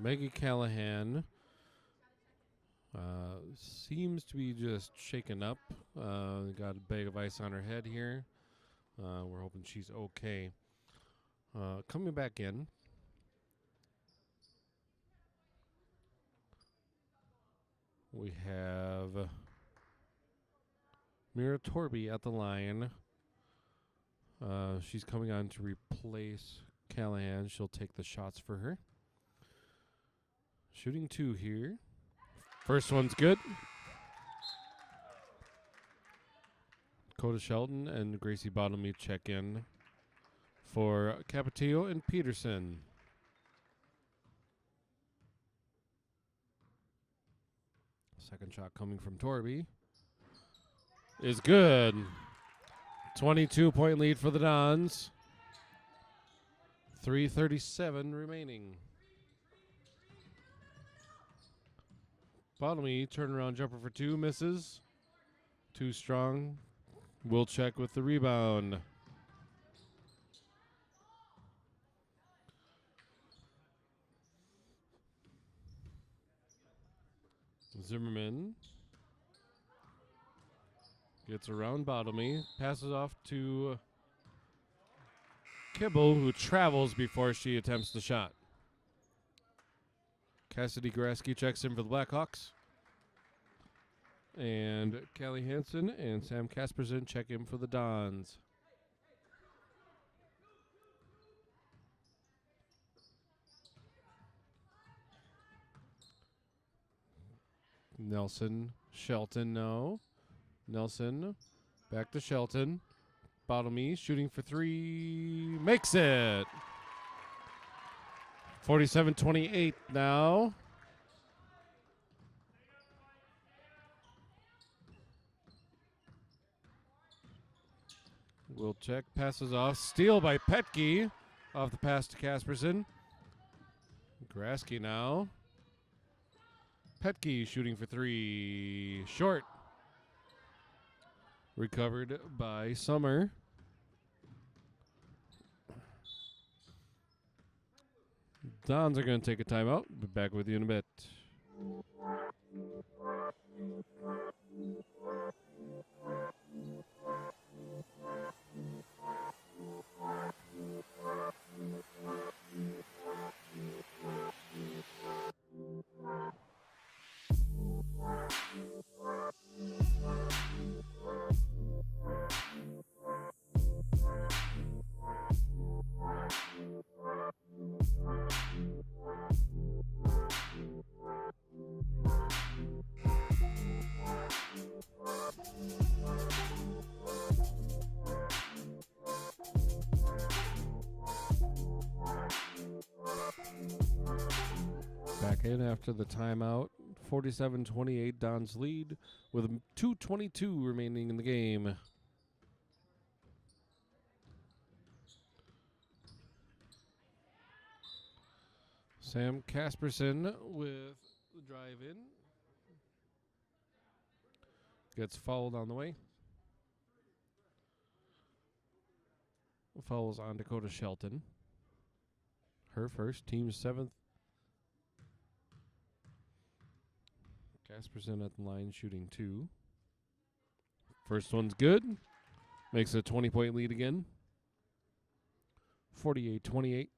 Maggie Callahan seems to be just shaken up. Got a bag of ice on her head here. We're hoping she's okay. Coming back in. We have Mira Torby at the line. She's coming on to replace Callahan. She'll take the shots for her. Shooting 2 here. First one's good. Dakota Shelton and Gracie Bottomley check in for Capetillo and Peterson. Second shot coming from Torby is good. 22-point lead for the Dons. 3:37 remaining. Bottomley turnaround jumper for 2, misses. Too strong. We'll check with the rebound. Zimmerman gets around Bottomley, passes off to Kibble, who travels before she attempts the shot. Cassidy Graski checks in for the Blackhawks. And Callie Hansen and Sam Kasperson check in for the Dons. Nelson, Shelton, no. Nelson, back to Shelton. Bottomley shooting for 3, makes it. 47-28 now. We'll check, passes off. Steal by Petke off the pass to Kasperson. Graski now. Petke shooting for 3, short. Recovered by Summer. Dons are going to take a timeout. Be back with you in a bit. Back in after the timeout. 47-28 Dons lead with 2:22 remaining in the game. Sam Kasperson with the drive in. Gets fouled on the way. fouls on Dakota Shelton. Her first, team 7th. Casperson at the line shooting 2. First one's good. Makes a 20-point lead again. 48-28.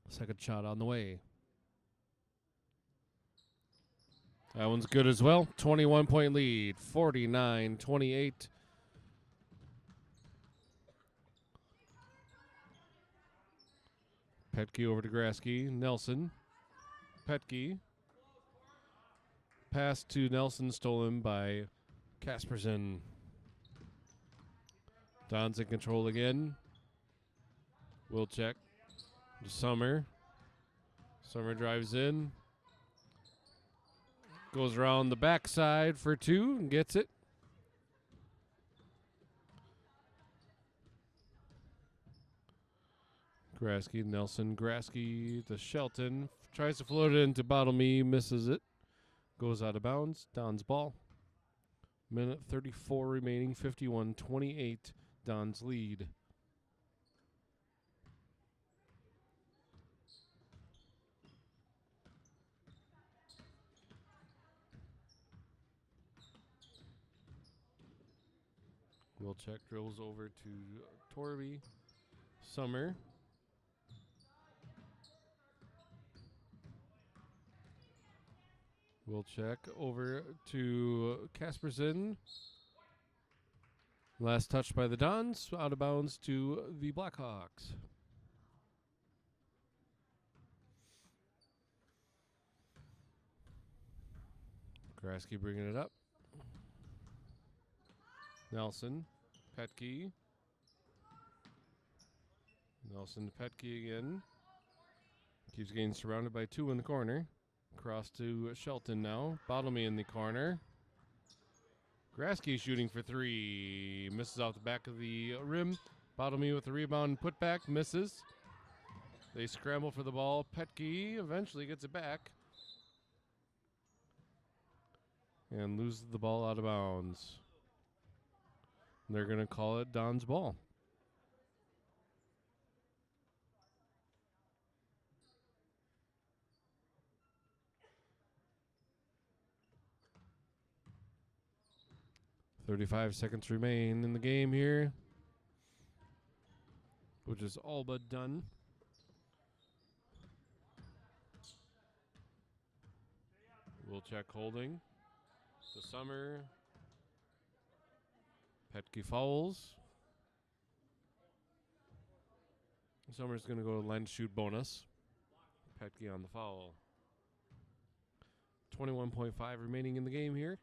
Second shot on the way. That one's good as well. 21-point lead. 49-28. Petke over to Grasky. Nelson. Petke. Pass to Nelson, stolen by Casperson. Don's in control again. Will check. To Summer. Summer drives in. Goes around the backside for 2 and gets it. Grasky, Nelson, Grasky to Shelton. Tries to float it into Bottomley, misses it. Goes out of bounds. Don's ball. Minute 34 remaining. 51-28. Don's lead. Wilczek drills over to Torby. Summer. Wilczek over to Casperson. Last touch by the Dons. Out of bounds to the Blackhawks. Grasky bringing it up. Nelson. Petke. Nelson to Petke again. Keeps getting surrounded by 2 in the corner. Cross to Shelton now. Bottomley in the corner. Grasky shooting for 3. Misses off the back of the rim. Bottomley with the rebound. Put back. Misses. They scramble for the ball. Petke eventually gets it back. And loses the ball out of bounds. They're going to call it Don's ball. "35 seconds remain in the game here, which is all but done. Wilczek holding. To Summer. Petke fouls. Summer's going to go line shoot bonus. Petke on the foul. 21.5 remaining in the game here.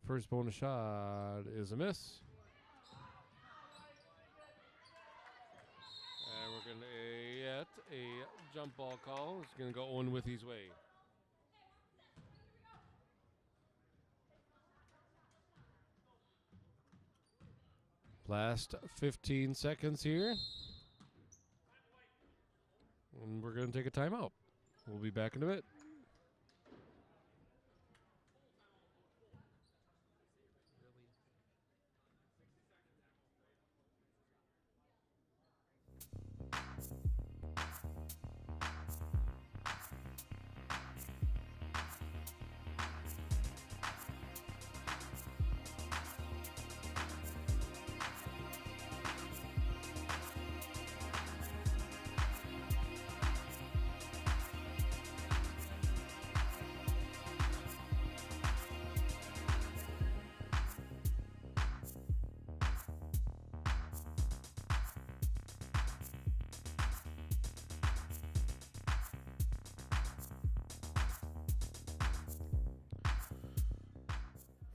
First bonus shot is a miss. And we're going to get a jump ball call. It's going to go Owen-Withee's way. Last 15 seconds here. And we're going to take a timeout. We'll be back in a bit.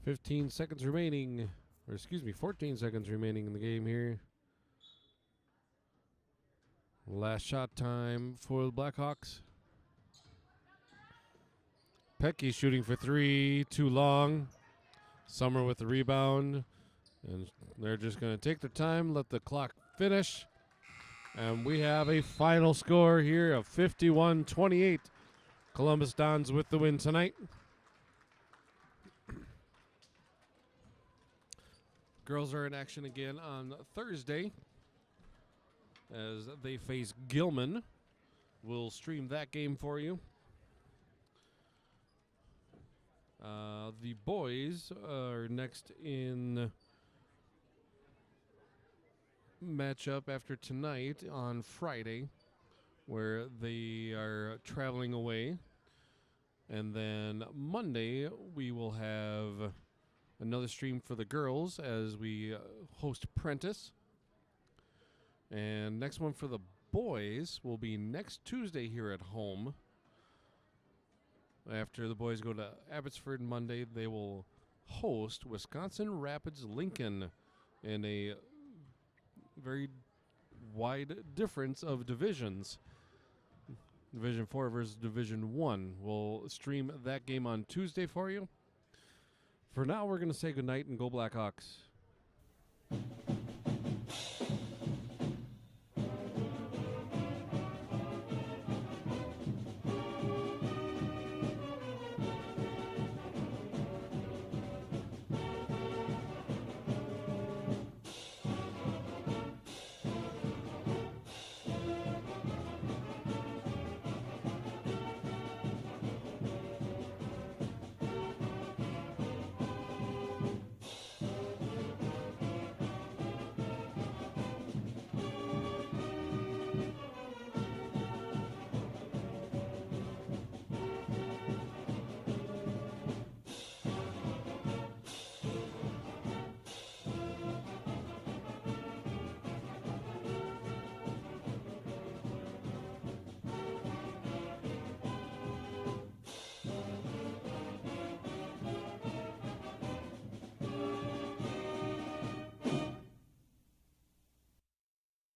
Fifteen seconds remaining, or excuse me, 14 seconds remaining in the game here. Last shot time for the Blackhawks. Petke shooting for 3, too long. Summer with the rebound. And they're just going to take their time, let the clock finish. And we have a final score here of 51-28. Columbus Dons with the win tonight. Girls are in action again on Thursday as they face Gilman. We'll stream that game for you. The boys are next in matchup after tonight on Friday, where they are traveling away. And then Monday, we will have another stream for the girls as we host Prentice. And next one for the boys will be next Tuesday here at home. After the boys go to Abbotsford Monday, they will host Wisconsin Rapids Lincoln in a very wide difference of divisions. Division 4 versus Division 1. We'll stream that game on Tuesday for you. For now, we're going to say goodnight and go Blackhawks.